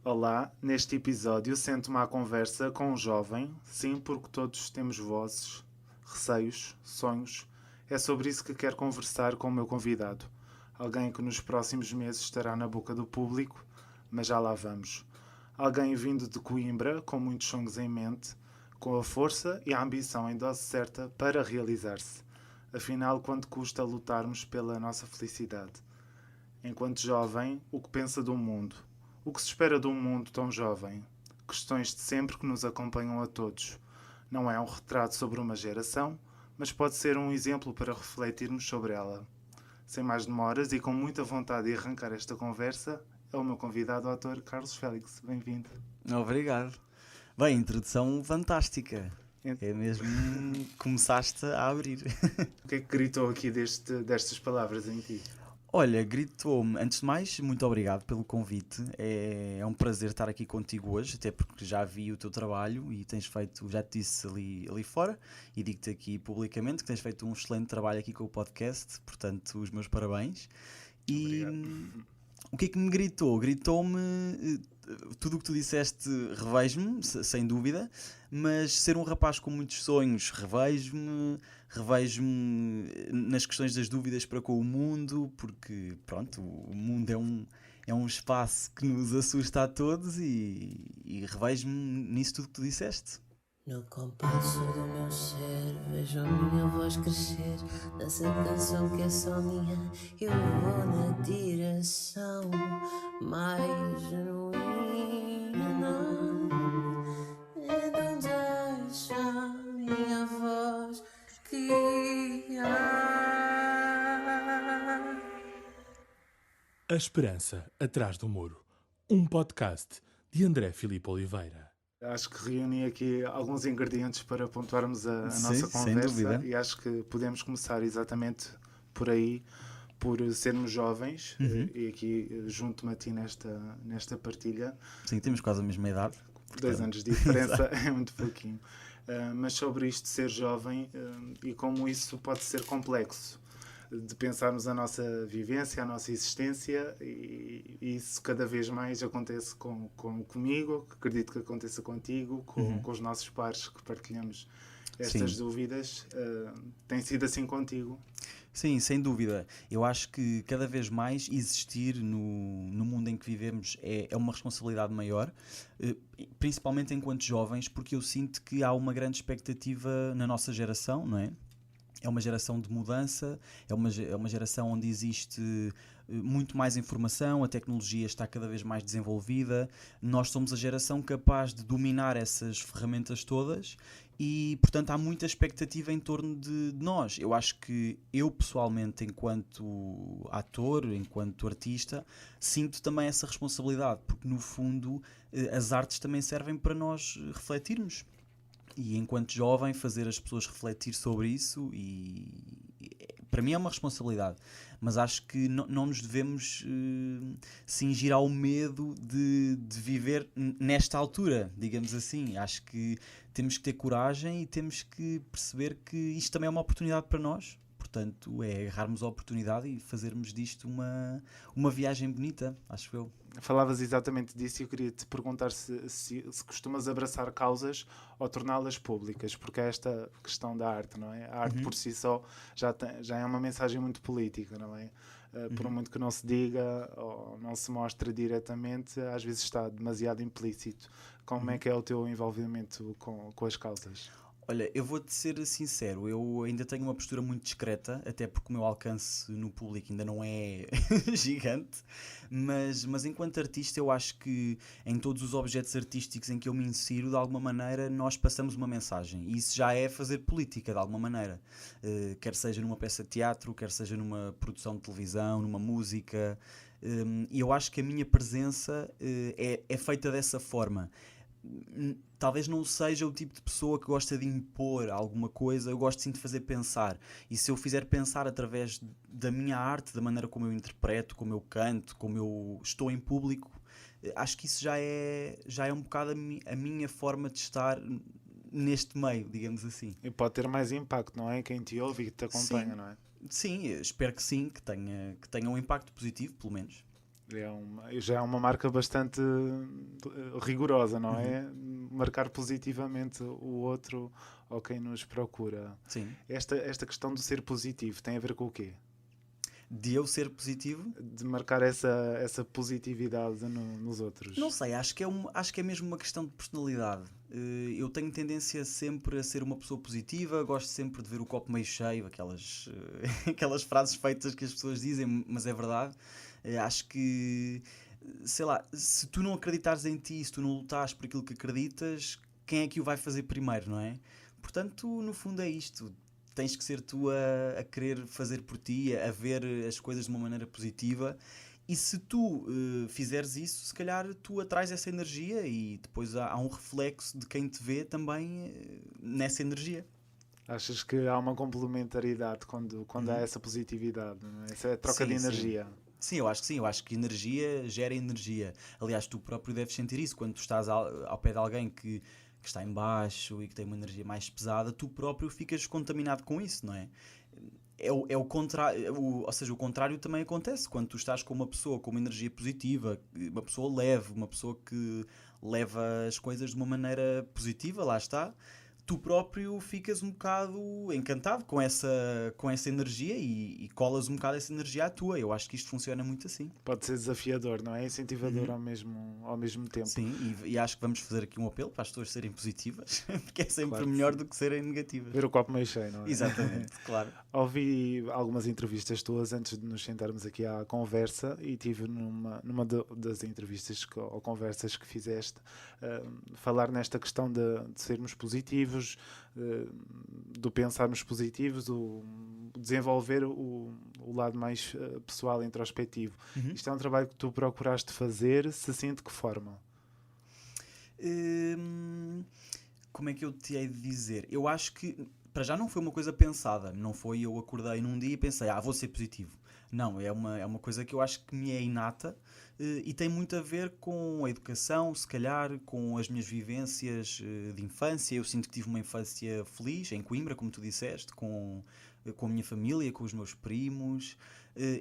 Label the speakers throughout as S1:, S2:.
S1: Olá, neste episódio sento-me à conversa com um jovem, sim, porque todos temos vozes, receios, sonhos. É sobre isso que quero conversar com o meu convidado. Alguém que nos próximos meses estará na boca do público, mas já lá vamos. Alguém vindo de Coimbra, com muitos sonhos em mente, com a força e a ambição em dose certa para realizar-se. Afinal, quanto custa lutarmos pela nossa felicidade? Enquanto jovem, o que pensa do mundo? O que se espera de um mundo tão jovem? Questões de sempre que nos acompanham a todos. Não é um retrato sobre uma geração, mas pode ser um exemplo para refletirmos sobre ela. Sem mais demoras e com muita vontade de arrancar esta conversa, é o meu convidado, o ator Carlos Félix. Bem-vindo.
S2: Obrigado. Bem, introdução fantástica.
S1: Ent-
S2: É mesmo começaste a abrir.
S1: O que é que gritou aqui destas palavras em ti?
S2: Olha, gritou-me, antes de mais, muito obrigado pelo convite. É um prazer estar aqui contigo hoje, até porque já vi o teu trabalho e tens feito, já te disse ali fora, e digo-te aqui publicamente que tens feito um excelente trabalho aqui com o podcast, portanto, os meus parabéns. E
S1: Obrigado.
S2: o que é que me gritou? Gritou-me tudo o que tu disseste, revejo-me, sem dúvida, mas ser um rapaz com muitos sonhos, revejo-me nas questões das dúvidas para com o mundo, porque pronto, o mundo é um espaço que nos assusta a todos e revejo-me nisso tudo que tu disseste.
S3: No compasso do meu ser, vejo a minha voz crescer nessa canção que é só minha. Eu vou na direção mais genuína. Então deixa a minha voz guiar.
S4: A Esperança Atrás do Muro, um podcast de André Filipe Oliveira.
S1: Acho que reuni aqui alguns ingredientes para pontuarmos a
S2: Sim,
S1: nossa
S2: sem
S1: conversa
S2: dúvida.
S1: e acho que podemos começar exatamente por aí, por sermos jovens, e aqui junto-me a ti nesta partilha.
S2: Sim, temos quase a mesma idade.
S1: 2 anos de diferença é muito pouquinho. Mas sobre isto de ser jovem e como isso pode ser complexo, de pensarmos a nossa vivência, a nossa existência, e isso cada vez mais acontece comigo, que acredito que aconteça contigo, com os nossos pares que partilhamos estas
S2: Sim.
S1: dúvidas. Tem sido assim contigo?
S2: Sim, sem dúvida. Eu acho que cada vez mais existir no mundo em que vivemos é uma responsabilidade maior, principalmente enquanto jovens, porque eu sinto que há uma grande expectativa na nossa geração, não é? É uma geração de mudança, é uma geração onde existe muito mais informação, a tecnologia está cada vez mais desenvolvida, nós somos a geração capaz de dominar essas ferramentas todas e, portanto, há muita expectativa em torno de nós. Eu acho que eu, pessoalmente, enquanto ator, enquanto artista, sinto também essa responsabilidade, porque, no fundo, as artes também servem para nós refletirmos. E enquanto jovem fazer as pessoas refletir sobre isso para mim é uma responsabilidade, mas acho que não nos devemos cingir ao medo de viver nesta altura, digamos assim. Acho que temos que ter coragem e temos que perceber que isto também é uma oportunidade para nós. Portanto, é agarrarmos a oportunidade e fazermos disto uma viagem bonita, acho eu.
S1: Falavas exatamente disso e eu queria te perguntar se costumas abraçar causas ou torná-las públicas, porque é esta questão da arte, não é? A arte por si só já é uma mensagem muito política, não é? Por muito que não se diga ou não se mostre diretamente, às vezes está demasiado implícito. Como é que é o teu envolvimento com as causas?
S2: Olha, eu vou-te ser sincero, eu ainda tenho uma postura muito discreta, até porque o meu alcance no público ainda não é gigante, mas enquanto artista eu acho que em todos os objetos artísticos em que eu me insiro, de alguma maneira nós passamos uma mensagem, e isso já é fazer política, de alguma maneira. Quer seja numa peça de teatro, quer seja numa produção de televisão, numa música, e eu acho que a minha presença é feita dessa forma. Talvez não seja o tipo de pessoa que gosta de impor alguma coisa, eu gosto sim de fazer pensar. E se eu fizer pensar através da minha arte, da maneira como eu interpreto, como eu canto, como eu estou em público, acho que isso já é um bocado a minha forma de estar neste meio, digamos assim.
S1: E pode ter mais impacto, não é? Quem te ouve e te acompanha,
S2: Sim,
S1: não é?
S2: sim, espero que sim, que tenha um impacto positivo, pelo menos.
S1: Já é uma marca bastante rigorosa, não é? Marcar positivamente o outro ou quem nos procura.
S2: Sim.
S1: Esta questão do ser positivo tem a ver com o quê?
S2: De eu ser positivo?
S1: De marcar essa positividade nos outros.
S2: Não sei, acho que é mesmo uma questão de personalidade. Eu tenho tendência sempre a ser uma pessoa positiva, gosto sempre de ver o copo meio cheio, aquelas frases feitas que as pessoas dizem, mas é verdade. Acho que, sei lá, se tu não acreditares em ti, se tu não lutares por aquilo que acreditas, quem é que o vai fazer primeiro, não é? Portanto, no fundo é isto. Tens que ser tu a querer fazer por ti, a ver as coisas de uma maneira positiva, e se tu fizeres isso, se calhar tu atrás essa energia e depois há um reflexo de quem te vê também nessa energia.
S1: Achas que há uma complementaridade quando há essa positividade, não é? Essa troca de
S2: Sim, sim.
S1: energia?
S2: Sim, eu acho que sim. Eu acho que energia gera energia. Aliás, tu próprio deves sentir isso quando tu estás ao pé de alguém que está em baixo e que tem uma energia mais pesada, tu próprio ficas contaminado com isso, não é? É o contrário, ou seja, o contrário também acontece quando tu estás com uma pessoa com uma energia positiva, uma pessoa leve, uma pessoa que leva as coisas de uma maneira positiva, lá está. Tu próprio ficas um bocado encantado com essa energia e colas um bocado essa energia à tua. Eu acho que isto funciona muito assim.
S1: Pode ser desafiador, não é? Incentivador ao mesmo tempo.
S2: Sim, e acho que vamos fazer aqui um apelo para as pessoas serem positivas, porque é sempre
S1: Claro que
S2: melhor
S1: sim.
S2: do que serem negativas.
S1: Ver o copo meio cheio, não é?
S2: Exatamente, claro.
S1: Ouvi algumas entrevistas tuas antes de nos sentarmos aqui à conversa e tive das entrevistas ou conversas que fizeste falar nesta questão de sermos positivos, do pensarmos positivos, do desenvolver o lado mais pessoal, introspectivo.
S2: Uhum.
S1: Isto é um trabalho que tu procuraste fazer, se sim, de que forma?
S2: Como é que eu te hei de dizer? Eu acho que, para já, não foi uma coisa pensada. Não foi eu acordei num dia e pensei, vou ser positivo. Não, é uma coisa que eu acho que me é inata e tem muito a ver com a educação, se calhar, com as minhas vivências de infância. Eu sinto que tive uma infância feliz, em Coimbra, como tu disseste, com a minha família, com os meus primos.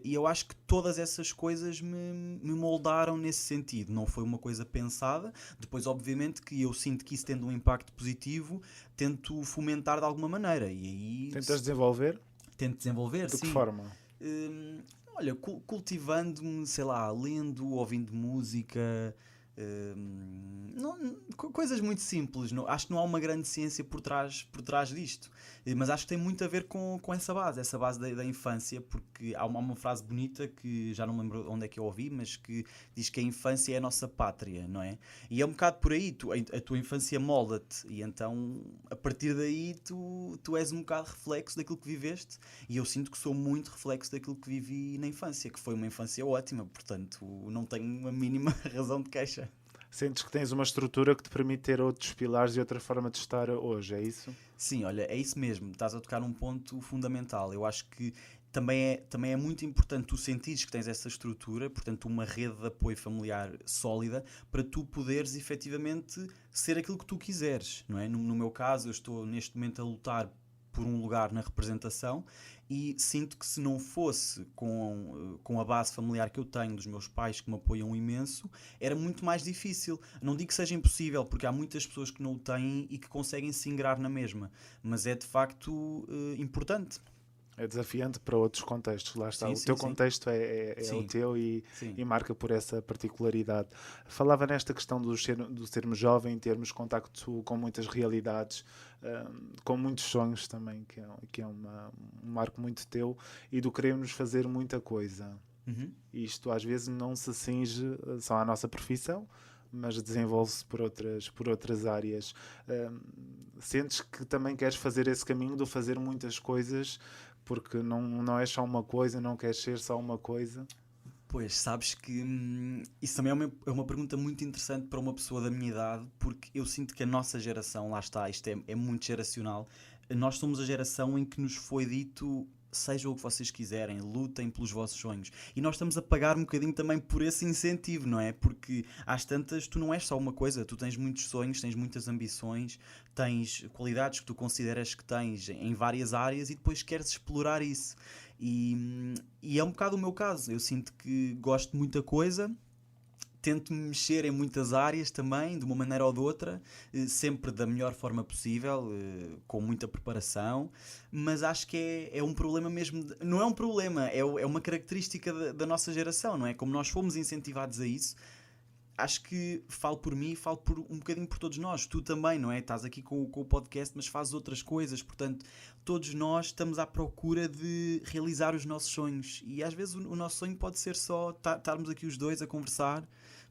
S2: E eu acho que todas essas coisas me moldaram nesse sentido. Não foi uma coisa pensada. Depois, obviamente, que eu sinto que isso tendo um impacto positivo, tento fomentar de alguma maneira. E aí
S1: Tentas desenvolver?
S2: tento desenvolver,
S1: De
S2: sim.
S1: que forma?
S2: Olha, cultivando-me, sei lá, lendo, ouvindo música, coisas muito simples. Acho que não há uma grande ciência por trás disto, mas acho que tem muito a ver com essa base da infância, porque há uma frase bonita que já não me lembro onde é que eu ouvi, mas que diz que a infância é a nossa pátria, não é? E é um bocado por aí, a tua infância molda-te, e então a partir daí tu és um bocado reflexo daquilo que viveste, e eu sinto que sou muito reflexo daquilo que vivi na infância, que foi uma infância ótima, portanto não tenho a mínima razão de queixa.
S1: Sentes que tens uma estrutura que te permite ter outros pilares e outra forma de estar hoje, é isso?
S2: Sim, olha, é isso mesmo. Estás a tocar num ponto fundamental. Eu acho que também é muito importante tu sentires que tens essa estrutura, portanto uma rede de apoio familiar sólida, para tu poderes efetivamente ser aquilo que tu quiseres, não é? No meu caso, eu estou neste momento a lutar por um lugar na representação e sinto que se não fosse com a base familiar que eu tenho, dos meus pais que me apoiam imenso, era muito mais difícil. Não digo que seja impossível, porque há muitas pessoas que não o têm e que conseguem se ingrar na mesma, mas é de facto importante.
S1: É desafiante para outros contextos, lá está.
S2: Sim,
S1: O
S2: sim,
S1: teu
S2: sim.
S1: contexto é
S2: Sim.
S1: o teu e
S2: Sim.
S1: marca por essa particularidade. Falava nesta questão do sermos jovem, termos contacto com muitas realidades, com muitos sonhos também, que é um marco muito teu, e do querermos fazer muita coisa.
S2: Uhum.
S1: Isto às vezes não se cinge só à nossa profissão, mas desenvolve-se por outras áreas. Sentes que também queres fazer esse caminho de fazer muitas coisas, porque não é só uma coisa, não queres ser só uma coisa?
S2: Pois, sabes que isso também é uma pergunta muito interessante para uma pessoa da minha idade, porque eu sinto que a nossa geração, lá está, isto é muito geracional, nós somos a geração em que nos foi dito sejam o que vocês quiserem, lutem pelos vossos sonhos. E nós estamos a pagar um bocadinho também por esse incentivo, não é? Porque às tantas tu não és só uma coisa, tu tens muitos sonhos, tens muitas ambições, tens qualidades que tu consideras que tens em várias áreas e depois queres explorar isso. E é um bocado o meu caso, eu sinto que gosto de muita coisa, tento me mexer em muitas áreas também, de uma maneira ou de outra, sempre da melhor forma possível, com muita preparação, mas acho que é um problema mesmo, não é um problema, é uma característica da nossa geração, não é? Como nós fomos incentivados a isso, acho que falo por mim, falo por um bocadinho por todos nós, tu também, não é? Estás aqui com o podcast, mas fazes outras coisas, portanto, todos nós estamos à procura de realizar os nossos sonhos, e às vezes o nosso sonho pode ser só estarmos aqui os dois a conversar,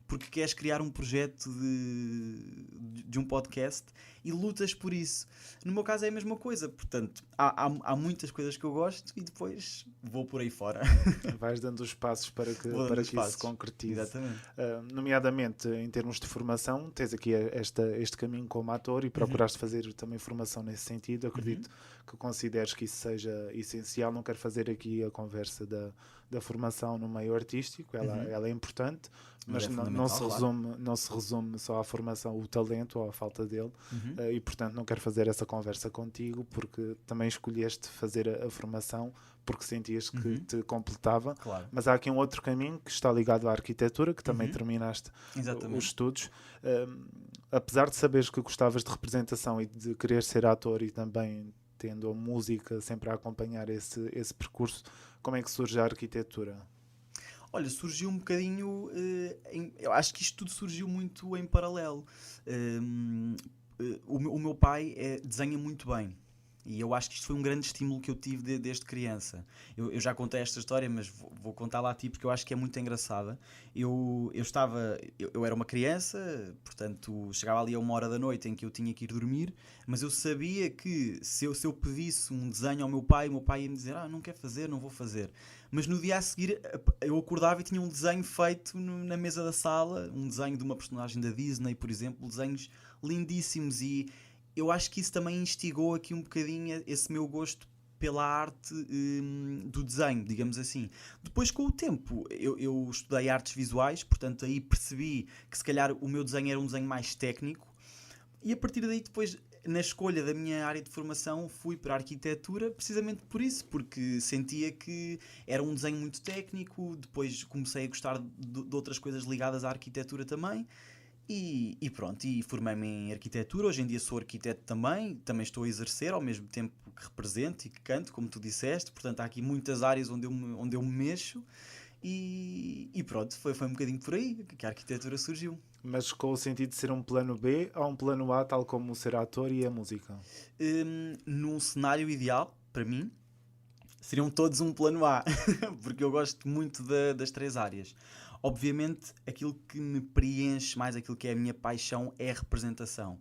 S2: porque queres criar um projeto de um podcast e lutas por isso. No meu caso é a mesma coisa, portanto, há muitas coisas que eu gosto e depois vou por aí fora.
S1: Vais dando os passos para que isso se concretize.
S2: Exatamente.
S1: Nomeadamente, em termos de formação, tens aqui este caminho como ator e procuraste fazer também formação nesse sentido. Acredito que consideres que isso seja essencial. Não quero fazer aqui a conversa da formação no meio artístico, ela é importante, mas não se resume só à formação, o talento ou a falta dele, e portanto não quero fazer essa conversa contigo, porque também escolheste fazer a formação porque sentias que te completava,
S2: Claro.
S1: mas há aqui um outro caminho que está ligado à arquitetura, que também terminaste os estudos. Apesar de saberes que gostavas de representação e de querer ser ator e também tendo a música sempre a acompanhar esse percurso, como é que surge a arquitetura?
S2: Olha, surgiu um bocadinho... eu acho que isto tudo surgiu muito em paralelo. O meu pai desenha muito bem. E eu acho que isto foi um grande estímulo que eu tive desde criança. Eu já contei esta história, mas vou contá-la a ti porque eu acho que é muito engraçada. Eu era uma criança, portanto chegava ali a 1h da noite em que eu tinha que ir dormir, mas eu sabia que se eu pedisse um desenho ao meu pai, o meu pai ia me dizer, não quer fazer, não vou fazer. Mas no dia a seguir eu acordava e tinha um desenho feito na mesa da sala, um desenho de uma personagem da Disney, por exemplo, desenhos lindíssimos, e eu acho que isso também instigou aqui um bocadinho esse meu gosto pela arte do desenho, digamos assim. Depois, com o tempo, eu estudei artes visuais, portanto aí percebi que se calhar o meu desenho era um desenho mais técnico, e a partir daí depois, na escolha da minha área de formação, fui para a arquitetura precisamente por isso, porque sentia que era um desenho muito técnico. Depois comecei a gostar de outras coisas ligadas à arquitetura também. E pronto, e formei-me em arquitetura. Hoje em dia sou arquiteto também estou a exercer ao mesmo tempo que represento e que canto, como tu disseste. Portanto, há aqui muitas áreas onde eu me mexo, e pronto, foi um bocadinho por aí que a arquitetura surgiu.
S1: Mas com o sentido de ser um plano B ou um plano A, tal como ser ator e a música?
S2: Num cenário ideal, para mim, seriam todos um plano A, porque eu gosto muito das três áreas. Obviamente, aquilo que me preenche mais, aquilo que é a minha paixão, é a representação.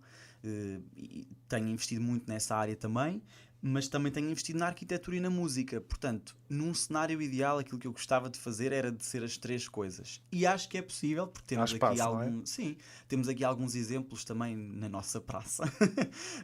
S2: Tenho investido muito nessa área também, mas também tenho investido na arquitetura e na música. Portanto, num cenário ideal, aquilo que eu gostava de fazer era de ser as três coisas. E acho que é possível, porque temos temos aqui alguns exemplos também na nossa praça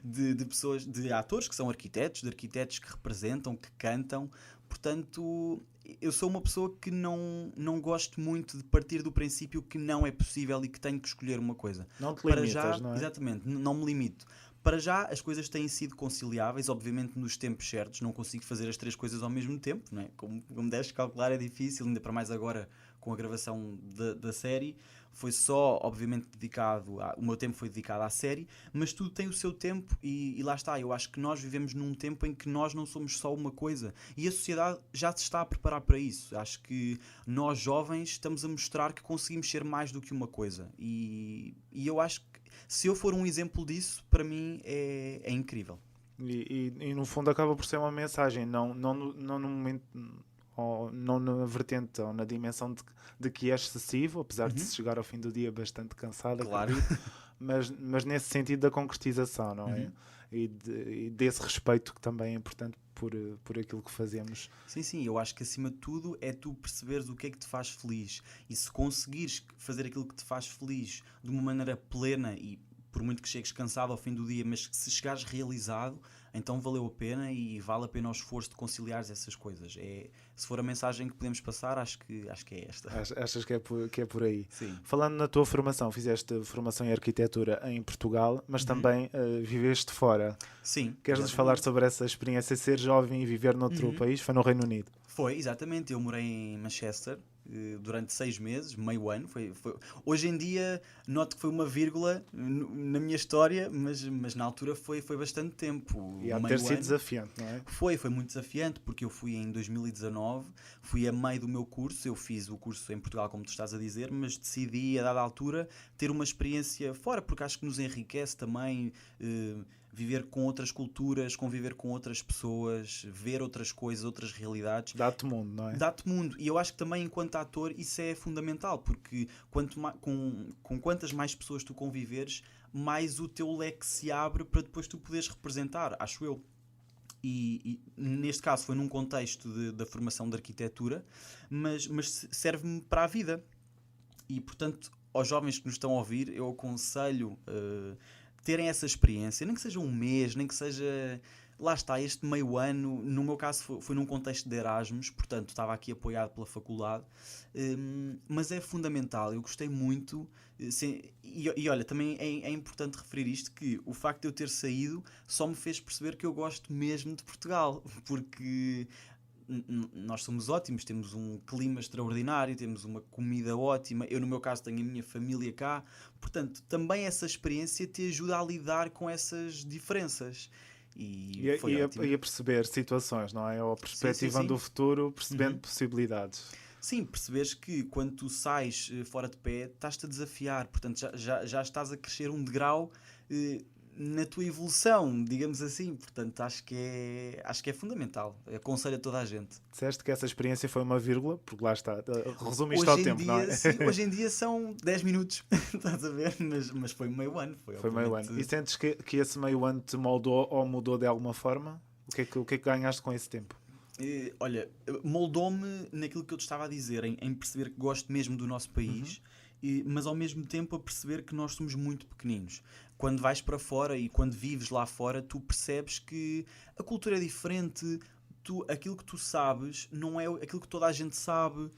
S2: de pessoas, de atores que são arquitetos, de arquitetos que representam, que cantam. Portanto, eu sou uma pessoa que não gosto muito de partir do princípio que não é possível e que tenho que escolher uma coisa.
S1: Não te limitas,
S2: já,
S1: não é?
S2: Exatamente, não me limito. Para já, as coisas têm sido conciliáveis, obviamente nos tempos certos. Não consigo fazer as três coisas ao mesmo tempo, não é? Como deves calcular, é difícil, ainda para mais agora com a gravação da série. Foi só, obviamente, o meu tempo foi dedicado à série, mas tudo tem o seu tempo, e lá está. Eu acho que nós vivemos num tempo em que nós não somos só uma coisa, e a sociedade já se está a preparar para isso. Acho que nós, jovens, estamos a mostrar que conseguimos ser mais do que uma coisa, e eu acho que se eu for um exemplo disso, para mim é incrível.
S1: E no fundo acaba por ser uma mensagem, não no momento, ou não na vertente ou na dimensão de que é excessivo, apesar de se chegar ao fim do dia bastante cansado,
S2: Claro.
S1: mas nesse sentido da concretização, não é? E desse respeito que também é importante por aquilo que fazemos.
S2: Sim, eu acho que acima de tudo é tu perceberes o que é que te faz feliz, e se conseguires fazer aquilo que te faz feliz de uma maneira plena, e por muito que chegues cansado ao fim do dia, mas se chegares realizado, então valeu a pena e vale a pena o esforço de conciliares essas coisas. Se for a mensagem que podemos passar, acho que é esta.
S1: Achas que é por aí?
S2: Sim.
S1: Falando na tua formação, fizeste formação em arquitetura em Portugal, mas também viveste fora.
S2: Sim.
S1: Queres-nos falar sobre essa experiência de ser jovem e viver noutro país? Foi no Reino Unido.
S2: Foi, exatamente. Eu morei em Manchester durante 6 meses, meio ano. Hoje em dia noto que foi uma vírgula na minha história, mas na altura foi bastante tempo.
S1: E há de ter sido desafiante, não é?
S2: Foi muito desafiante, porque eu fui em 2019, fui a meio do meu curso, eu fiz o curso em Portugal, como tu estás a dizer, mas decidi, a dada altura, ter uma experiência fora, porque acho que nos enriquece também viver com outras culturas, conviver com outras pessoas, ver outras coisas, outras realidades.
S1: Dá-te mundo, não é?
S2: Dá-te mundo. E eu acho que também, enquanto ator, isso é fundamental, porque com quantas mais pessoas tu conviveres, mais o teu leque se abre para depois tu poderes representar, acho eu. E neste caso foi num contexto da formação de arquitetura, mas serve-me para a vida. E, portanto, aos jovens que nos estão a ouvir, eu aconselho terem essa experiência, nem que seja um mês, nem que seja... Lá está, este meio ano, no meu caso foi num contexto de Erasmus, portanto estava aqui apoiado pela faculdade, mas é fundamental, eu gostei muito, e olha, também é importante referir isto, que o facto de eu ter saído só me fez perceber que eu gosto mesmo de Portugal, porque nós somos ótimos, temos um clima extraordinário, temos uma comida ótima, eu no meu caso tenho a minha família cá, portanto também essa experiência te ajuda a lidar com essas diferenças. E
S1: a perceber situações, não é? Ou perspectivando o futuro, percebendo possibilidades.
S2: Sim, percebes que quando tu sais fora de pé, estás-te a desafiar, portanto já estás a crescer um degrau na tua evolução, digamos assim, portanto acho que é fundamental, aconselho a toda a gente.
S1: Disseste que essa experiência foi uma vírgula, porque lá está, resumiste ao tempo, não é?
S2: Sim, hoje em dia são 10 minutos, estás a ver, mas foi meio ano.
S1: Foi meio ano. E sentes que esse meio ano te moldou ou mudou de alguma forma? O que é que ganhaste com esse tempo?
S2: Olha, moldou-me naquilo que eu te estava a dizer, em perceber que gosto mesmo do nosso país, mas ao mesmo tempo a perceber que nós somos muito pequeninos. Quando vais para fora e quando vives lá fora, tu percebes que a cultura é diferente, aquilo que tu sabes não é aquilo que toda a gente sabe.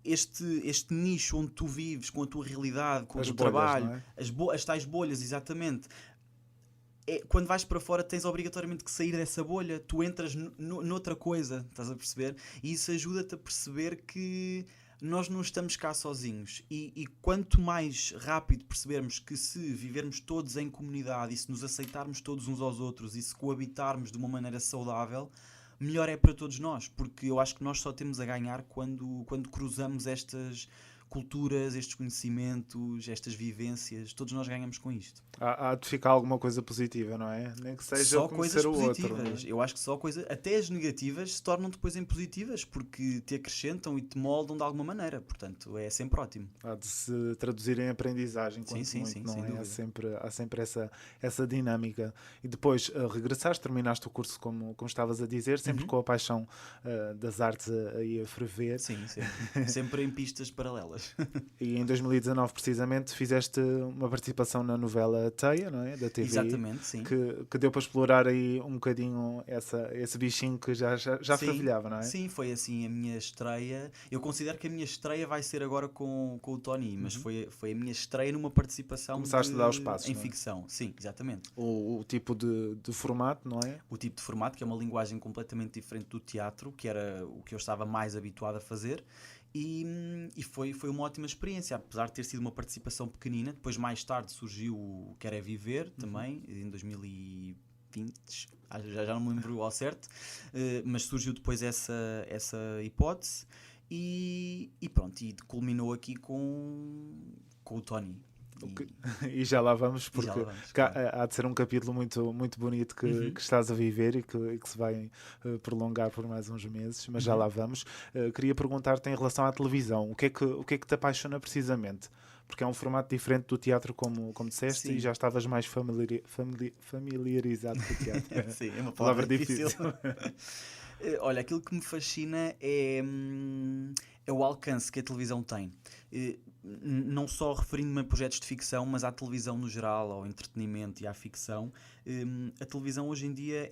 S2: Este nicho onde tu vives, com a tua realidade, com o teu trabalho,
S1: não é?
S2: as tais bolhas, exatamente. Quando vais para fora tens obrigatoriamente que sair dessa bolha, tu entras noutra coisa, estás a perceber? E isso ajuda-te a perceber que nós não estamos cá sozinhos e quanto mais rápido percebermos que se vivermos todos em comunidade e se nos aceitarmos todos uns aos outros e se coabitarmos de uma maneira saudável, melhor é para todos nós, porque eu acho que nós só temos a ganhar quando cruzamos estas culturas, estes conhecimentos, estas vivências, todos nós ganhamos com isto.
S1: Há de ficar alguma coisa positiva, não é? Nem que seja
S2: só
S1: conhecer
S2: coisas
S1: o
S2: positivas.
S1: outro.
S2: Eu acho que só coisas, até as negativas se tornam depois em positivas, porque te acrescentam e te moldam de alguma maneira, portanto é sempre ótimo.
S1: Há de se traduzir em aprendizagem,
S2: sim,
S1: não é?
S2: dúvida.
S1: Há sempre essa dinâmica. E depois regressaste, terminaste o curso como estavas a dizer, sempre com a paixão das artes aí a ferver.
S2: Sim, sempre em pistas paralelas.
S1: E em 2019 precisamente fizeste uma participação na novela Teia, não é? Da TV.
S2: Exatamente, sim.
S1: Que deu para explorar aí um bocadinho esse bichinho que já fervilhava, não é?
S2: Sim, foi assim a minha estreia. Eu considero que a minha estreia vai ser agora com o Tony, mas foi a minha estreia numa participação
S1: Começaste a dar os passos,
S2: em
S1: não é?
S2: ficção. Sim, exatamente.
S1: O tipo de formato, não é?
S2: O tipo de formato, que é uma linguagem completamente diferente do teatro, que era o que eu estava mais habituado a fazer. E foi uma ótima experiência, apesar de ter sido uma participação pequenina. Depois mais tarde surgiu o Quer é Viver também, em 2020, já não me lembro ao certo, mas surgiu depois essa hipótese e pronto, e culminou aqui com o Tony.
S1: E já lá vamos, porque
S2: claro.
S1: há de ser um capítulo muito, muito bonito que estás a viver e que se vai prolongar por mais uns meses, mas já lá vamos. Queria perguntar-te em relação à televisão, o que é que te apaixona precisamente? Porque é um formato diferente do teatro, como disseste, e já estavas mais familiarizado com o teatro.
S2: Sim, é uma palavra difícil. Olha, aquilo que me fascina é o alcance que a televisão tem. não só referindo-me a projetos de ficção, mas à televisão no geral, ao entretenimento e à ficção, a televisão hoje em dia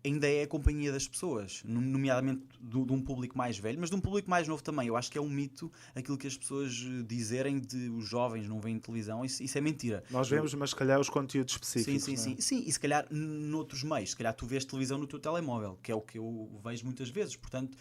S2: ainda é a companhia das pessoas, nomeadamente de um público mais velho, mas de um público mais novo também. Eu acho que é um mito aquilo que as pessoas dizerem de os jovens não veem televisão. Isso é mentira.
S1: Nós vemos, mas se calhar os conteúdos
S2: Sim,
S1: específicos.
S2: sim,
S1: não é?
S2: sim. Sim, e se calhar noutros meios. Se calhar tu vês televisão no teu telemóvel, que é o que eu vejo muitas vezes. Portanto,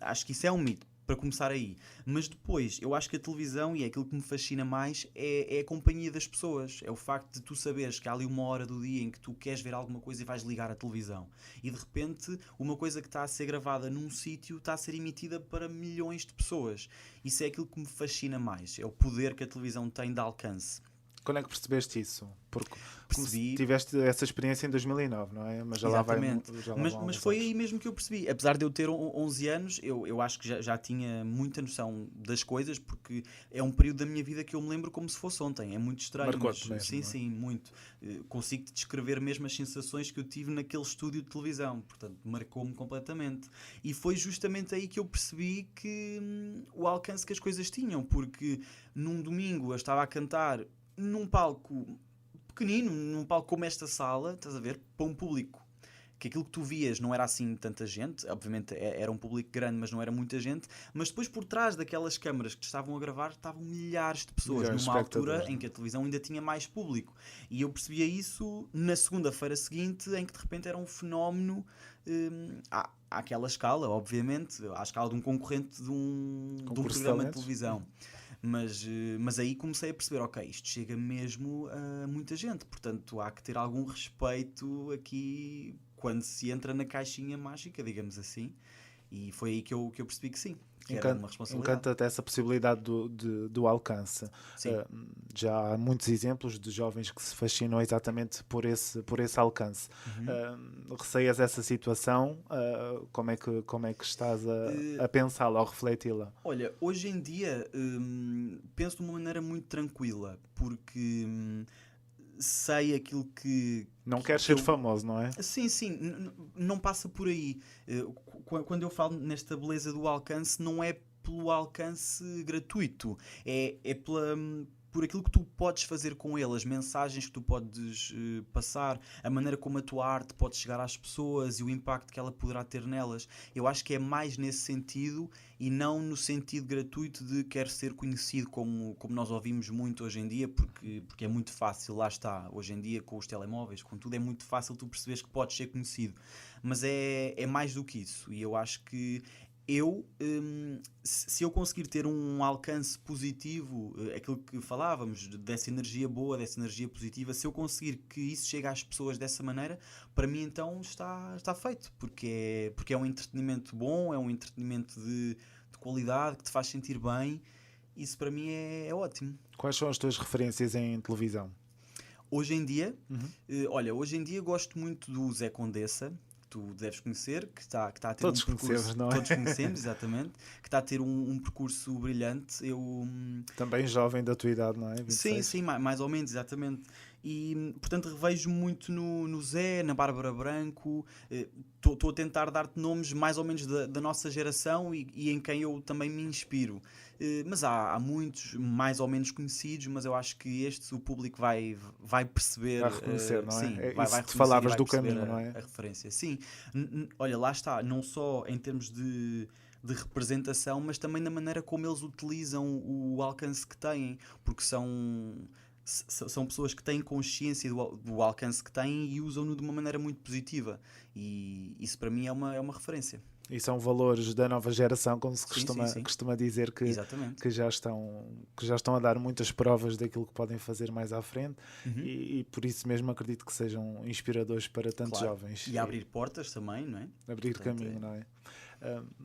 S2: acho que isso é um mito, para começar aí. Mas depois, eu acho que a televisão, e é aquilo que me fascina mais, é a companhia das pessoas. É o facto de tu saberes que há ali uma hora do dia em que tu queres ver alguma coisa e vais ligar a televisão. E de repente, uma coisa que está a ser gravada num sítio está a ser emitida para milhões de pessoas. Isso é aquilo que me fascina mais. É o poder que a televisão tem de alcance.
S1: Quando é que percebeste isso? Porque
S2: Percebi.
S1: tiveste essa experiência em 2009, não é? Mas já lá vai.
S2: Exatamente.
S1: Já lá
S2: Mas,
S1: vão
S2: mas
S1: alguns
S2: foi
S1: anos.
S2: aí mesmo que eu percebi. Apesar de eu ter 11 anos, eu acho que já tinha muita noção das coisas, porque é um período da minha vida que eu me lembro como se fosse ontem. É muito estranho.
S1: Marcou-te
S2: Mas,
S1: mesmo,
S2: sim,
S1: não é?
S2: sim, muito. Consigo-te descrever mesmo as sensações que eu tive naquele estúdio de televisão. Portanto, marcou-me completamente. E foi justamente aí que eu percebi que o alcance que as coisas tinham, porque num domingo eu estava a cantar num palco pequenino, num palco como esta sala, estás a ver, para um público que aquilo que tu vias não era assim tanta gente, obviamente era um público grande, mas não era muita gente, mas depois por trás daquelas câmaras que te estavam a gravar estavam milhares de pessoas,
S1: Milhares de
S2: numa altura
S1: espectadores,
S2: em que a televisão ainda tinha mais público. E eu percebia isso na segunda-feira seguinte, em que de repente era um fenómeno àquela escala, obviamente, à escala de um concorrente de um
S1: Concurso de
S2: programa de
S1: talentos.
S2: televisão. Mas aí comecei a perceber, ok, isto chega mesmo a muita gente, portanto há que ter algum respeito aqui quando se entra na caixinha mágica, digamos assim, e foi aí que eu percebi que sim, que era uma responsabilidade.
S1: Encanta-te essa possibilidade do alcance.
S2: Sim.
S1: Já há muitos exemplos de jovens que se fascinam exatamente por esse alcance. Receias essa situação? Como é que estás a pensá-la ou refleti-la?
S2: Olha, hoje em dia penso de uma maneira muito tranquila, porque sei aquilo que...
S1: Não queres ser famoso, não é?
S2: Sim, não passa por aí. Quando eu falo nesta beleza do alcance, não é pelo alcance gratuito, é por aquilo que tu podes fazer com ele, as mensagens que tu podes passar, a maneira como a tua arte pode chegar às pessoas e o impacto que ela poderá ter nelas. Eu acho que é mais nesse sentido e não no sentido gratuito de quero ser conhecido, como nós ouvimos muito hoje em dia, porque é muito fácil, lá está, hoje em dia com os telemóveis, com tudo, é muito fácil tu perceberes que podes ser conhecido, mas é mais do que isso. E eu acho que se eu conseguir ter um alcance positivo, aquilo que falávamos, dessa energia boa, dessa energia positiva, se eu conseguir que isso chegue às pessoas dessa maneira, para mim então está feito, porque é um entretenimento bom, é um entretenimento de qualidade, que te faz sentir bem. Isso para mim é ótimo.
S1: Quais são as tuas referências em televisão?
S2: Hoje em dia, olha, hoje em dia gosto muito do Zé Condessa, que tu deves conhecer, que está a ter
S1: Todos
S2: um percurso...
S1: conhecemos, não é?
S2: Todos conhecemos, exatamente. Que está a ter um percurso brilhante.
S1: Também jovem da tua idade, não é? 26.
S2: Sim, mais ou menos, exatamente. E, portanto, revejo muito no Zé, na Bárbara Branco. Estou a tentar dar-te nomes mais ou menos da nossa geração e em quem eu também me inspiro. Mas há muitos mais ou menos conhecidos, mas eu acho que o público vai perceber.
S1: Vai reconhecer, não é?
S2: Sim,
S1: É
S2: vai
S1: isso que
S2: reconhecer
S1: falavas
S2: e vai
S1: do
S2: perceber
S1: caminho, não é?
S2: a referência. Sim, olha, lá está, não só em termos de representação, mas também na maneira como eles utilizam o alcance que têm, porque são pessoas que têm consciência do alcance que têm e usam-no de uma maneira muito positiva, e isso para mim é uma referência.
S1: E são valores da nova geração, como se
S2: Sim.
S1: costuma dizer, que já estão a dar muitas provas daquilo que podem fazer mais à frente, e por isso mesmo acredito que sejam inspiradores para tantos
S2: Claro.
S1: jovens.
S2: E abrir portas também, não é?
S1: Abrir
S2: Portanto,
S1: caminho, não é?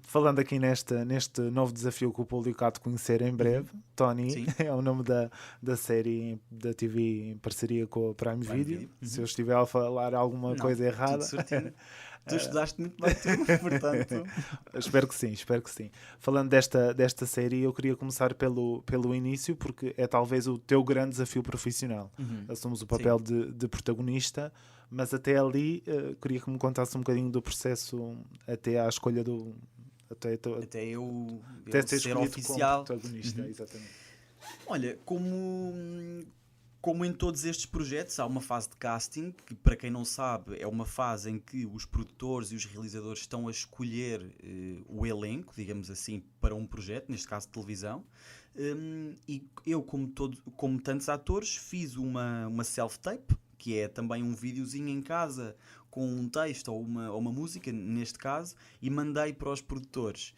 S1: Falando aqui neste novo desafio que o público há de conhecer em breve, Tony
S2: Sim.
S1: é o nome da série da TV em parceria com a Prime Video. Se eu estiver a falar alguma coisa errada,
S2: tudo certinho. Tu estudaste muito bem, portanto...
S1: espero que sim. Falando desta série, eu queria começar pelo início, porque é talvez o teu grande desafio profissional. Assumes o papel de protagonista, mas até ali queria que me contasse um bocadinho do processo até à escolha do...
S2: Até eu
S1: Até ser
S2: ser
S1: escolhido
S2: oficial.
S1: como protagonista, exatamente.
S2: Olha, como em todos estes projetos, há uma fase de casting, que para quem não sabe é uma fase em que os produtores e os realizadores estão a escolher o elenco, digamos assim, para um projeto, neste caso de televisão. E eu, como tantos atores, fiz uma self-tape, que é também um videozinho em casa com um texto ou uma música, neste caso, e mandei para os produtores.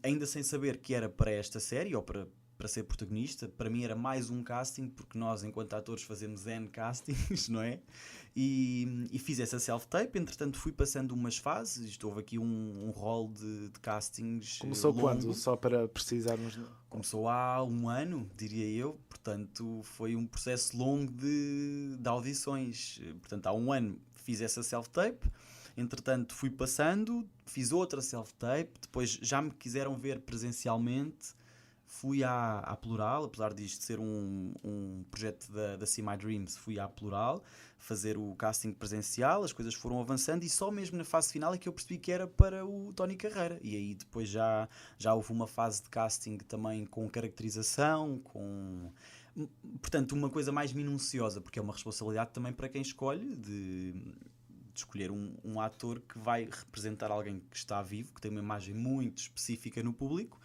S2: Ainda sem saber que era para esta série ou para ser protagonista. Para mim era mais um casting, porque nós, enquanto atores, fazemos N castings, não é? E fiz essa self-tape. Entretanto, fui passando umas fases. Houve aqui um rol de castings.
S1: Começou
S2: longo.
S1: quando? Só para precisarmos.
S2: Começou há um ano, diria eu. Portanto, foi um processo longo de audições. Portanto, há um ano fiz essa self-tape. Entretanto, fui passando, fiz outra self-tape. Depois já me quiseram ver presencialmente. Fui à Plural, apesar disto ser um projeto da See My Dreams, fui à Plural fazer o casting presencial, as coisas foram avançando e só mesmo na fase final é que eu percebi que era para o Tony Carreira. E aí depois já houve uma fase de casting também com caracterização, portanto uma coisa mais minuciosa, porque é uma responsabilidade também para quem escolhe de escolher um ator que vai representar alguém que está vivo, que tem uma imagem muito específica no público.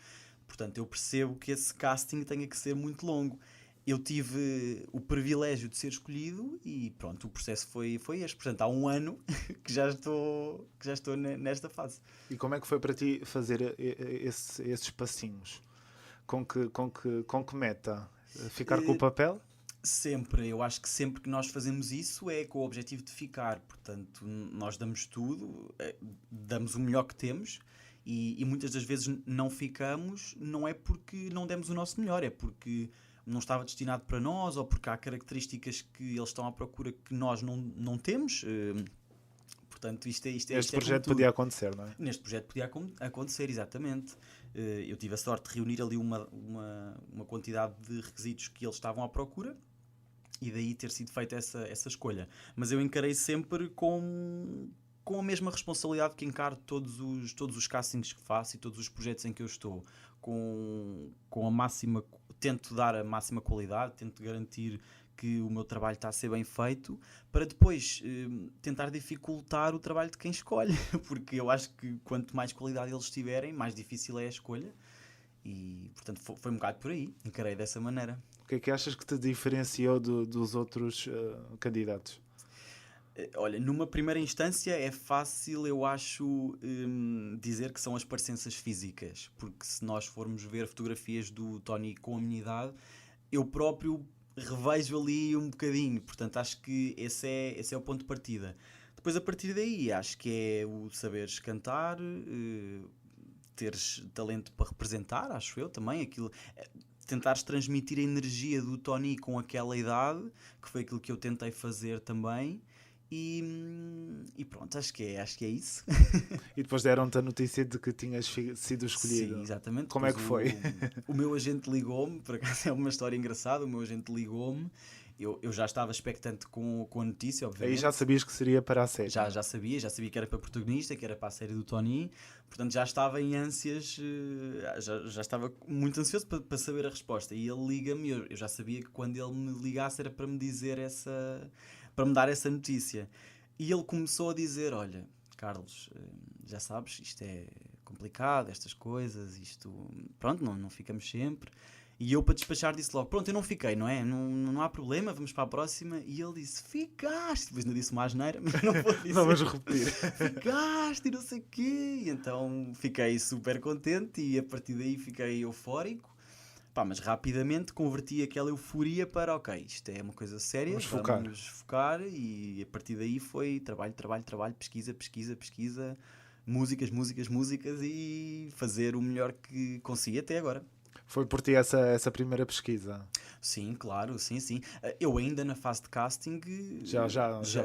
S2: Portanto, eu percebo que esse casting tenha que ser muito longo. Eu tive o privilégio de ser escolhido e pronto, o processo foi este. Portanto, há um ano que já estou nesta fase.
S1: E como é que foi para ti fazer esses passinhos? Com que meta? Ficar com o papel?
S2: Sempre, eu acho que sempre que nós fazemos isso é com o objetivo de ficar. Portanto, nós damos tudo, damos o melhor que temos. E muitas das vezes não ficamos, não é porque não demos o nosso melhor, é porque não estava destinado para nós ou porque há características que eles estão à procura que nós não temos. Portanto, este
S1: projeto podia acontecer, não é?
S2: Neste projeto podia acontecer, exatamente. Eu tive a sorte de reunir ali uma quantidade de requisitos que eles estavam à procura e daí ter sido feita essa escolha. Mas eu encarei sempre com a mesma responsabilidade que encaro todos os castings que faço e todos os projetos em que eu estou, com a máxima, tento dar a máxima qualidade, tento garantir que o meu trabalho está a ser bem feito, para depois tentar dificultar o trabalho de quem escolhe, porque eu acho que quanto mais qualidade eles tiverem, mais difícil é a escolha, e portanto foi um bocado por aí, encarei dessa maneira.
S1: O que é que achas que te diferenciou dos outros candidatos?
S2: Olha, numa primeira instância é fácil, eu acho, dizer que são as parecenças físicas, porque se nós formos ver fotografias do Tony com a minha idade, eu próprio revejo ali um bocadinho, portanto acho que esse é o ponto de partida. Depois a partir daí acho que é o saberes cantar, teres talento para representar, acho eu também, aquilo... Tentares transmitir a energia do Tony com aquela idade, que foi aquilo que eu tentei fazer também. E pronto, acho que é isso.
S1: E depois deram-te a notícia de que tinhas sido escolhido.
S2: Sim, exatamente.
S1: Como é que foi?
S2: O meu agente ligou-me, por acaso é uma história engraçada, o meu agente ligou-me, eu já estava expectante com a notícia, obviamente.
S1: Aí já sabias que seria para a série?
S2: Já sabia que era para protagonista, que era para a série do Tony, portanto já estava em ânsias, já estava muito ansioso para saber a resposta. E ele liga-me, eu já sabia que quando ele me ligasse era para me dizer para me dar essa notícia. E ele começou a dizer, olha, Carlos, já sabes, isto é complicado, estas coisas, isto, pronto, não ficamos sempre. E eu, para despachar, disse logo, pronto, eu não fiquei, não é? Não há problema, vamos para a próxima. E ele disse, ficaste. Depois não disse uma asneira, mas não vou dizer.
S1: Vamos repetir.
S2: Ficaste e não sei o quê. E então fiquei super contente e a partir daí fiquei eufórico. Mas rapidamente converti aquela euforia para, ok, isto é uma coisa séria, vamos focar. E a partir daí foi trabalho, pesquisa, músicas e fazer o melhor que consegui até agora.
S1: Foi por ti essa primeira pesquisa?
S2: Sim, claro, sim. Eu ainda na fase de casting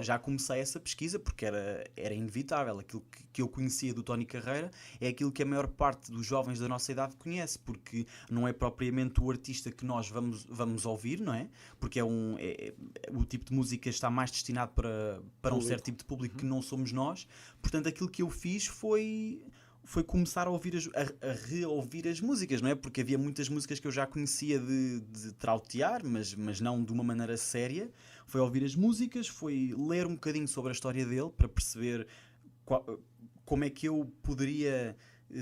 S2: já comecei essa pesquisa porque era inevitável. Aquilo que eu conhecia do Tony Carreira é aquilo que a maior parte dos jovens da nossa idade conhece, porque não é propriamente o artista que nós vamos ouvir, não é? Porque o tipo de música está mais destinado para um certo tipo de público que não somos nós. Portanto, aquilo que eu fiz foi foi começar a ouvir a reouvir as músicas, não é? Porque havia muitas músicas que eu já conhecia de trautear, mas não de uma maneira séria. Foi ouvir as músicas, foi ler um bocadinho sobre a história dele para perceber como é que eu poderia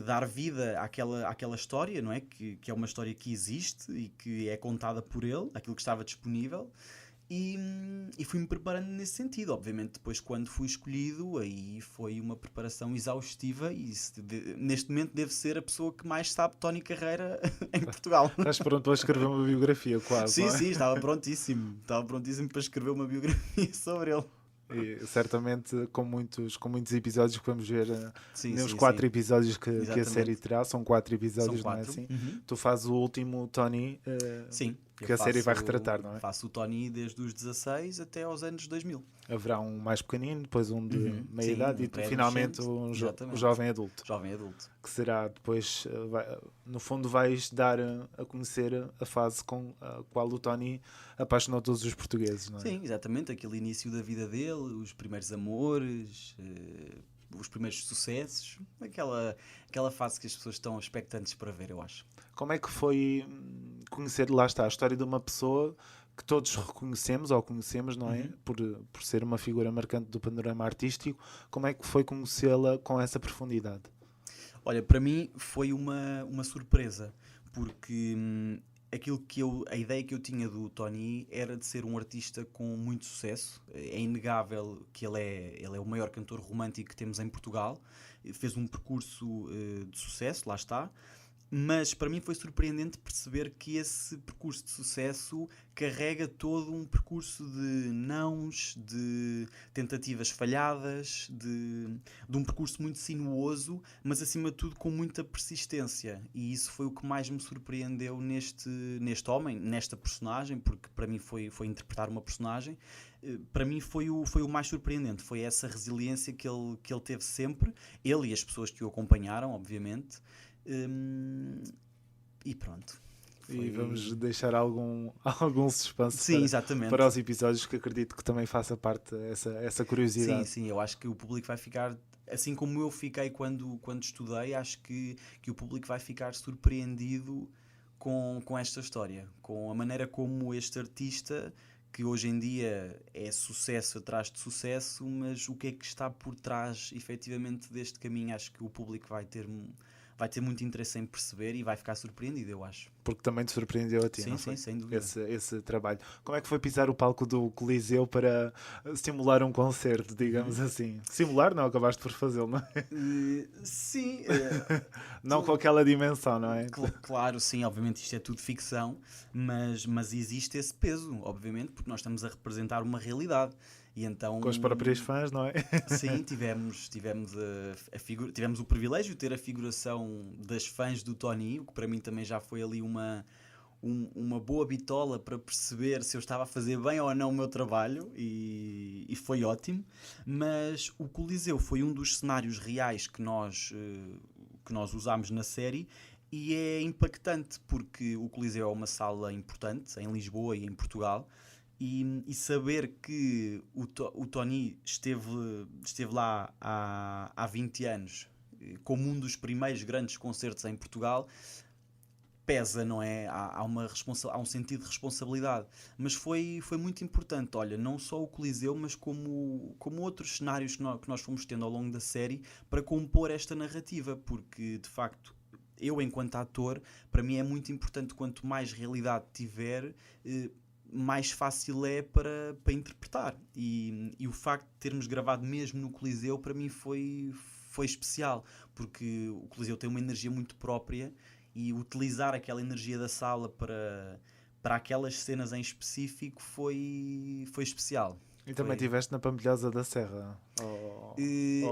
S2: dar vida àquela história, não é? Que é uma história que existe e que é contada por ele, aquilo que estava disponível. E fui-me preparando nesse sentido. Obviamente, depois, quando fui escolhido, aí foi uma preparação exaustiva e neste momento devo ser a pessoa que mais sabe Tony Carreira em Portugal.
S1: Estás pronto para escrever uma biografia, quase.
S2: Sim,
S1: não é?
S2: sim, estava prontíssimo. Estava prontíssimo para escrever uma biografia sobre ele.
S1: E certamente com muitos episódios que vamos ver
S2: Sim,
S1: nos
S2: sim,
S1: 4
S2: sim.
S1: episódios que a
S2: Exatamente.
S1: série terá. São 4 episódios,
S2: São
S1: não é
S2: 4.
S1: assim?
S2: Uhum.
S1: Tu fazes o último Tony
S2: Sim.
S1: que a série vai retratar, não é?
S2: Faço o Tony desde os 16 até aos anos 2000.
S1: Haverá um mais pequenino, depois um de meia
S2: Sim,
S1: idade
S2: um
S1: e
S2: pré-adolescente,
S1: finalmente um
S2: exatamente.
S1: jovem adulto.
S2: Jovem adulto.
S1: Que será depois, no fundo, vais dar a conhecer a fase com a qual o Tony apaixonou todos os portugueses, não é?
S2: Sim, exatamente. Aquele início da vida dele, os primeiros amores, os primeiros sucessos. Aquela fase que as pessoas estão expectantes para ver, eu acho.
S1: Como é que foi conhecer, lá está, a história de uma pessoa que todos reconhecemos ou conhecemos, não é? Por ser uma figura marcante do panorama artístico. Como é que foi conhecê-la com essa profundidade?
S2: Olha, para mim foi uma surpresa, porque a ideia que eu tinha do Tony era de ser um artista com muito sucesso. É inegável que ele é o maior cantor romântico que temos em Portugal. Fez um percurso de sucesso, lá está. Mas para mim foi surpreendente perceber que esse percurso de sucesso carrega todo um percurso de nãos, de tentativas falhadas, de um percurso muito sinuoso, mas acima de tudo com muita persistência. E isso foi o que mais me surpreendeu neste homem, nesta personagem, porque para mim foi interpretar uma personagem. Para mim foi o mais surpreendente, foi essa resiliência que ele teve sempre, ele e as pessoas que o acompanharam, obviamente. E pronto.
S1: E vamos deixar algum suspense
S2: Sim, exatamente.
S1: para os episódios, que acredito que também faça parte essa curiosidade.
S2: Sim, eu acho que o público vai ficar, assim como eu fiquei quando estudei, acho que o público vai ficar surpreendido com esta história, com a maneira como este artista, que hoje em dia é sucesso atrás de sucesso, mas o que é que está por trás efetivamente deste caminho. Acho que o público vai ter muito interesse em perceber e vai ficar surpreendido, eu acho.
S1: Porque também te surpreendeu a ti,
S2: Sim,
S1: não foi?
S2: sim, sem dúvida.
S1: Esse trabalho. Como é que foi pisar o palco do Coliseu para simular um concerto, digamos assim? Simular? Não, acabaste por fazê-lo, não é?
S2: Sim.
S1: Não com aquela dimensão, não é?
S2: Claro, sim, obviamente isto é tudo ficção, mas existe esse peso, obviamente, porque nós estamos a representar uma realidade. E então,
S1: Com os próprios fãs, não é?
S2: sim, tivemos o privilégio de ter a figuração das fãs do Tony, o que para mim também já foi ali uma boa bitola para perceber se eu estava a fazer bem ou não o meu trabalho, e foi ótimo. Mas o Coliseu foi um dos cenários reais que nós usámos na série. E é impactante porque o Coliseu é uma sala importante em Lisboa e em Portugal. E saber que o Tony esteve lá há 20 anos como um dos primeiros grandes concertos em Portugal pesa, não é? Há um sentido de responsabilidade. Mas foi muito importante, olha, não só o Coliseu, mas como outros cenários que nós fomos tendo ao longo da série para compor esta narrativa, porque de facto eu, enquanto ator, para mim é muito importante, quanto mais realidade tiver, mais fácil é para interpretar. E o facto de termos gravado mesmo no Coliseu, para mim foi especial, porque o Coliseu tem uma energia muito própria, e utilizar aquela energia da sala para aquelas cenas em específico foi especial.
S1: E também estiveste na Pampilhosa da Serra?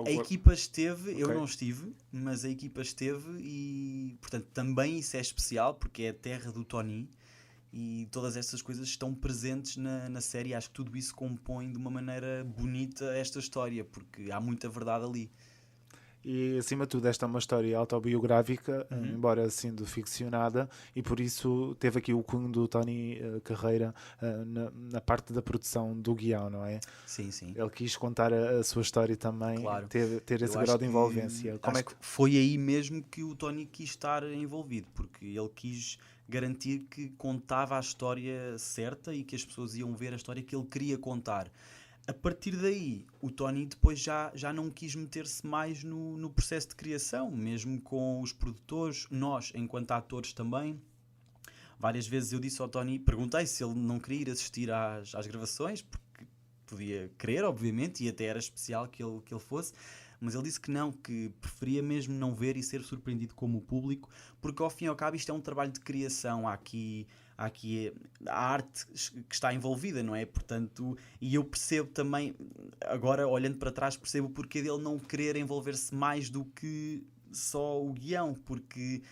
S2: A equipa esteve,
S1: Okay.
S2: Eu não estive, mas a equipa esteve, e portanto também isso é especial, porque é a terra do Tony. E todas essas coisas estão presentes na série. Acho que tudo isso compõe de uma maneira bonita esta história, porque há muita verdade ali.
S1: E acima de tudo esta é uma história autobiográfica, embora sendo ficcionada, e por isso teve aqui o cunho do Tony Carreira na parte da produção do guião, não é?
S2: Sim, sim.
S1: Ele quis contar a sua história também,
S2: Claro.
S1: ter esse
S2: Eu
S1: grau
S2: acho
S1: de
S2: que-
S1: envolvência. Como
S2: acho
S1: é que...
S2: que foi aí mesmo que o Tony quis estar envolvido, porque ele quis garantir que contava a história certa e que as pessoas iam ver a história que ele queria contar. A partir daí, o Tony depois já não quis meter-se mais no processo de criação, mesmo com os produtores, nós, enquanto atores também. Várias vezes eu disse ao Tony, perguntei se ele não queria ir assistir às gravações, porque podia querer, obviamente, e até era especial que ele fosse, mas ele disse que não, que preferia mesmo não ver e ser surpreendido como o público, porque ao fim e ao cabo isto é um trabalho de criação, há aqui a arte que está envolvida, não é? Portanto, e eu percebo também, agora olhando para trás, percebo o porquê dele não querer envolver-se mais do que só o guião, porque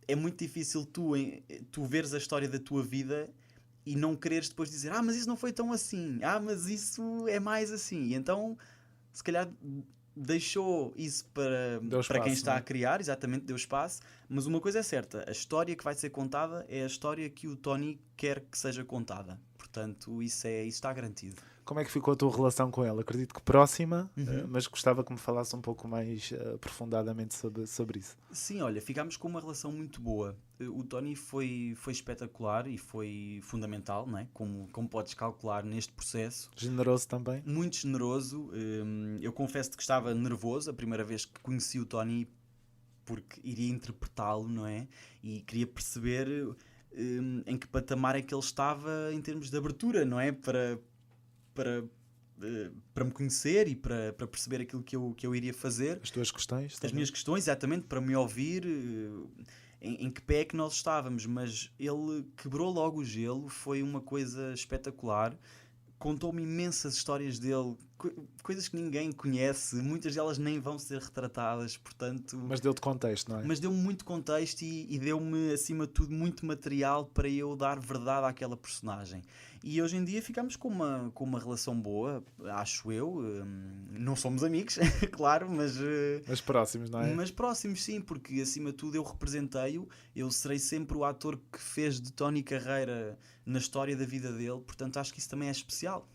S2: é muito difícil tu veres a história da tua vida e não quereres depois dizer mas isso não foi tão assim, mas isso é mais assim. E então, se calhar deixou isso
S1: Deu
S2: para quem
S1: espaço,
S2: está
S1: não é?
S2: a criar, exatamente, deu espaço, mas uma coisa é certa, a história que vai ser contada é a história que o Tony quer que seja contada. Portanto, isso está garantido.
S1: Como é que ficou a tua relação com ele? Acredito que próxima,
S2: Uhum.
S1: mas gostava que me falasse um pouco mais aprofundadamente sobre isso.
S2: Sim, olha, ficámos com uma relação muito boa. O Tony foi espetacular e foi fundamental, não é? Como podes calcular neste processo.
S1: Generoso também?
S2: Muito generoso. Eu confesso que estava nervoso a primeira vez que conheci o Tony, porque iria interpretá-lo, não é? E queria perceber em que patamar é que ele estava em termos de abertura, não é? Para me conhecer e para perceber aquilo que eu iria fazer.
S1: As tuas questões?
S2: As
S1: também?
S2: minhas questões, exatamente, para me ouvir em que pé é que nós estávamos, mas ele quebrou logo o gelo, foi uma coisa espetacular, contou-me imensas histórias dele, coisas que ninguém conhece, muitas delas nem vão ser retratadas, portanto...
S1: Mas deu-te contexto, não é?
S2: Mas deu-me muito contexto e deu-me, acima de tudo, muito material para eu dar verdade àquela personagem. E hoje em dia ficamos com uma relação boa, acho eu. Não somos amigos, claro, mas...
S1: Mas próximos, não é?
S2: Mas próximos, sim, porque acima de tudo eu representei-o, eu serei sempre o ator que fez de Tony Carreira na história da vida dele, portanto acho que isso também é especial.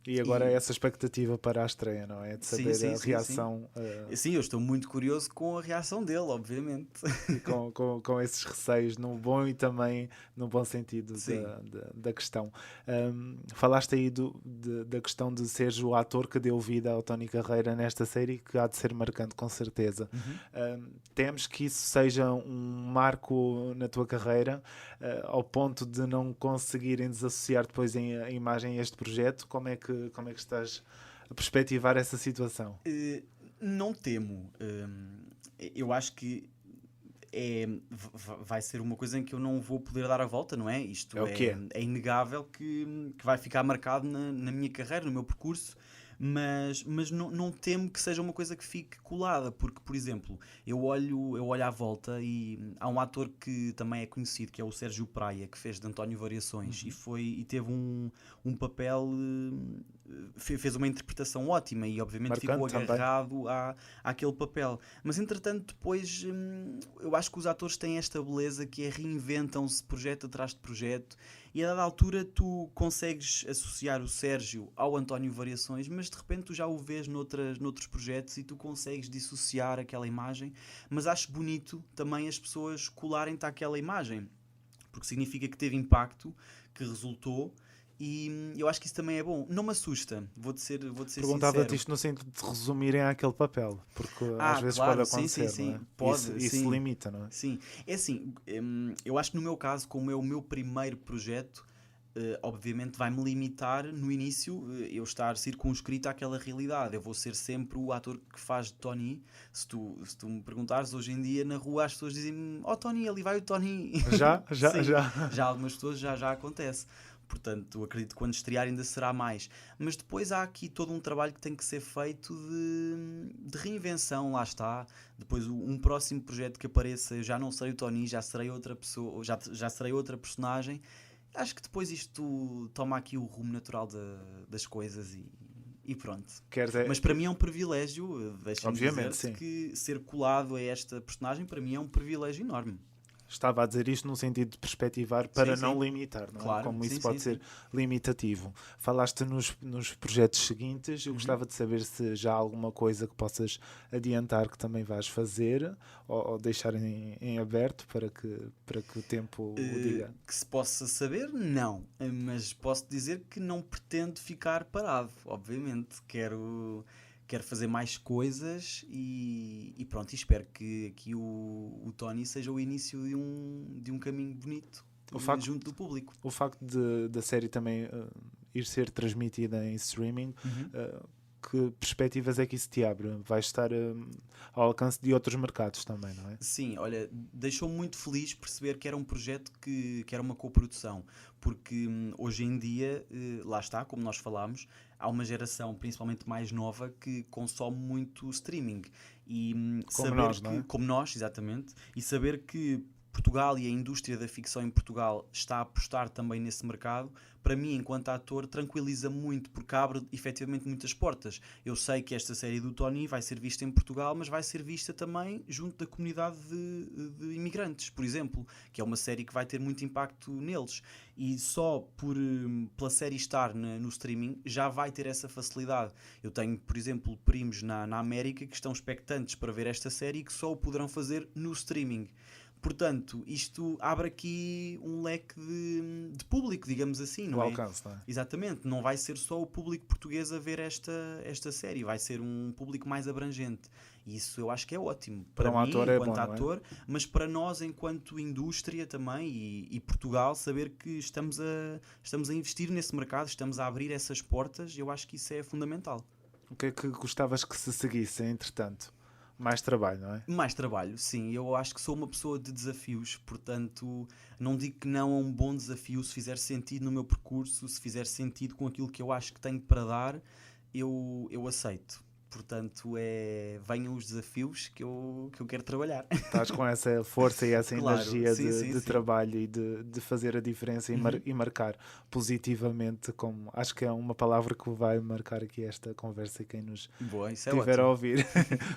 S1: E agora essa expectativa para a estreia, não é? De saber
S2: Sim,
S1: a
S2: sim,
S1: reação
S2: Sim, eu estou muito curioso com a reação dele, obviamente.
S1: e com esses receios, no bom e também no bom sentido
S2: Sim.
S1: da questão. Falaste aí da questão de seres o ator que deu vida ao Tony Carreira nesta série, que há de ser marcante, com certeza. Temos que isso seja um marco na tua carreira, ao ponto de não conseguirem desassociar depois a imagem a este projeto. Como é que estás a perspectivar essa situação?
S2: Não temo. Eu acho que vai ser uma coisa em que eu não vou poder dar a volta, não é? Isto
S1: É o que é.
S2: é inegável que vai ficar marcado na minha carreira, no meu percurso, mas não temo que seja uma coisa que fique colada, porque, por exemplo, eu olho à volta e há um ator que também é conhecido, que é o Sérgio Praia, que fez de António Variações e teve um papel, fez uma interpretação ótima e obviamente
S1: Marcante
S2: ficou agarrado àquele papel. Mas entretanto depois eu acho que os atores têm esta beleza que é reinventam-se projeto atrás de projeto e a dada altura tu consegues associar o Sérgio ao António Variações, mas de repente tu já o vês noutros projetos e tu consegues dissociar aquela imagem, mas acho bonito também as pessoas colarem-te àquela imagem, porque significa que teve impacto, que resultou. E eu acho que isso também é bom. Não me assusta, vou-te ser
S1: Perguntava-te
S2: sincero.
S1: isto no sentido de resumirem àquele papel, porque às vezes
S2: Claro,
S1: pode
S2: sim,
S1: acontecer,
S2: sim,
S1: não é?
S2: pode,
S1: Isso
S2: sim.
S1: limita, não é?
S2: Sim, é assim, eu acho que no meu caso, como é o meu primeiro projeto, obviamente vai-me limitar no início eu estar circunscrito àquela realidade. Eu vou ser sempre o ator que faz de Tony. Se tu me perguntares, hoje em dia na rua as pessoas dizem-me: "Oh Tony, ali vai o Tony."
S1: Já?
S2: Sim,
S1: Já?
S2: já algumas pessoas já acontece. Portanto, acredito que quando estrear ainda será mais. Mas depois há aqui todo um trabalho que tem que ser feito de reinvenção, lá está. Depois um próximo projeto que apareça, eu já não serei o Tony, já serei outra pessoa, já serei outra personagem. Acho que depois isto toma aqui o rumo natural das coisas e pronto. Mas para mim é um privilégio, deixa-me
S1: Obviamente,
S2: dizer
S1: sim.
S2: que ser colado a esta personagem para mim é um privilégio enorme.
S1: Estava a dizer isto no sentido de perspectivar para
S2: Sim,
S1: não
S2: sim.
S1: limitar, não é?
S2: Claro,
S1: Como
S2: sim,
S1: isso pode
S2: sim,
S1: ser limitativo. Falaste nos projetos seguintes, eu gostava de saber se já há alguma coisa que possas adiantar que também vais fazer ou deixar em aberto para que o tempo o diga.
S2: Que se possa saber, não. Mas posso dizer que não pretendo ficar parado, obviamente. Quero fazer mais coisas e pronto, e espero que aqui o Tony seja o início de um caminho bonito junto do público.
S1: O facto da série também ir ser transmitida em streaming, que perspectivas é que isso te abre? Vais estar ao alcance de outros mercados também, não é?
S2: Sim, olha, deixou-me muito feliz perceber que era um projeto que era uma coprodução, porque hoje em dia, lá está, como nós falámos, há uma geração, principalmente mais nova, que consome muito streaming. E
S1: Como
S2: saber
S1: nós, não é?
S2: como nós, exatamente, e saber que Portugal e a indústria da ficção em Portugal está a apostar também nesse mercado, para mim, enquanto ator, tranquiliza muito, porque abre efetivamente muitas portas. Eu sei que esta série do Tony vai ser vista em Portugal, mas vai ser vista também junto da comunidade de imigrantes, por exemplo, que é uma série que vai ter muito impacto neles. E só pela série estar no streaming já vai ter essa facilidade. Eu tenho, por exemplo, primos na América que estão expectantes para ver esta série e que só o poderão fazer no streaming. Portanto, isto abre aqui um leque de público, digamos assim, não
S1: O
S2: é?
S1: alcance, não é?
S2: Exatamente, não vai ser só o público português a ver esta série, vai ser um público mais abrangente. E isso eu acho que é ótimo.
S1: Para um
S2: mim,
S1: ator é
S2: enquanto
S1: bom, não é?
S2: ator, mas para nós, enquanto indústria também, e Portugal, saber que estamos a investir nesse mercado, estamos a abrir essas portas, eu acho que isso é fundamental.
S1: O que é que gostavas que se seguisse, entretanto? Mais trabalho, não é?
S2: Mais trabalho, sim. Eu acho que sou uma pessoa de desafios, portanto, não digo que não a um bom desafio. Se fizer sentido no meu percurso, se fizer sentido com aquilo que eu acho que tenho para dar, eu aceito. Portanto, venham os desafios que eu quero trabalhar.
S1: Estás com essa força e essa
S2: Claro,
S1: energia
S2: sim, sim,
S1: de
S2: sim.
S1: trabalho e de fazer a diferença e marcar positivamente, como acho que é uma palavra que vai marcar aqui esta conversa e quem nos
S2: Boa, isso é
S1: estiver a
S2: ótimo.
S1: ouvir,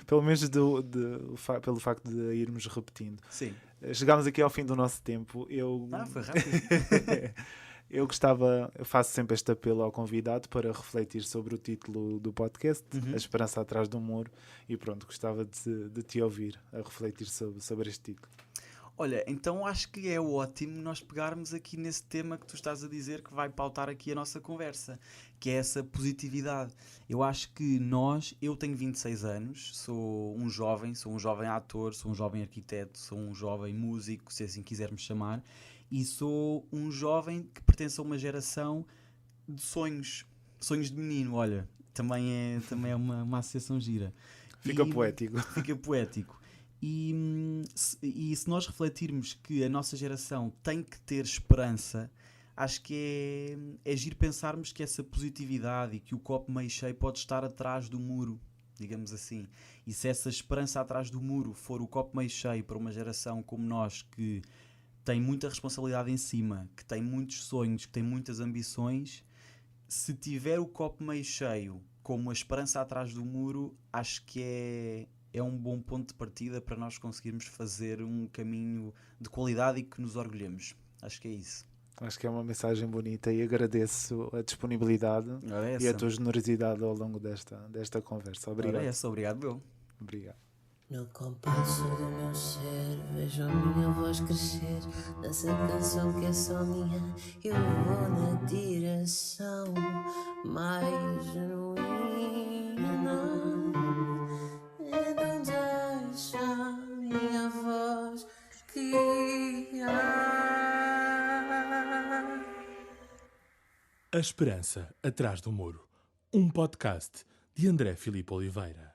S1: pelo menos pelo facto de irmos repetindo.
S2: Sim.
S1: Chegámos aqui ao fim do nosso tempo.
S2: Foi rápido.
S1: Eu faço sempre este apelo ao convidado para refletir sobre o título do podcast, A Esperança Atrás do Muro, e pronto, gostava de te ouvir a refletir sobre este título.
S2: Olha, então acho que é ótimo nós pegarmos aqui nesse tema que tu estás a dizer que vai pautar aqui a nossa conversa, que é essa positividade. Eu acho que eu tenho 26 anos, sou um jovem ator, sou um jovem arquiteto, sou um jovem músico, se assim quisermos chamar, e sou um jovem que pertence a uma geração de sonhos de menino, olha, também é uma associação gira.
S1: Fica poético.
S2: Fica poético. E se nós refletirmos que a nossa geração tem que ter esperança, acho que é giro pensarmos que essa positividade e que o copo meio cheio pode estar atrás do muro, digamos assim. E se essa esperança atrás do muro for o copo meio cheio para uma geração como nós, que tem muita responsabilidade em cima, que tem muitos sonhos, que tem muitas ambições, se tiver o copo meio cheio como a esperança atrás do muro, acho que é um bom ponto de partida para nós conseguirmos fazer um caminho de qualidade e que nos orgulhemos. Acho que é isso.
S1: Acho que é uma mensagem bonita e agradeço a disponibilidade e a tua generosidade ao longo desta conversa. Obrigado.
S2: Obrigado eu.
S1: Obrigado.
S3: No compasso do meu ser, vejo a minha voz crescer nessa canção que é só minha. Eu vou na direção mais genuína. Então deixa a minha voz guiar.
S4: A Esperança Atrás do Muro, um podcast de André Filipe Oliveira.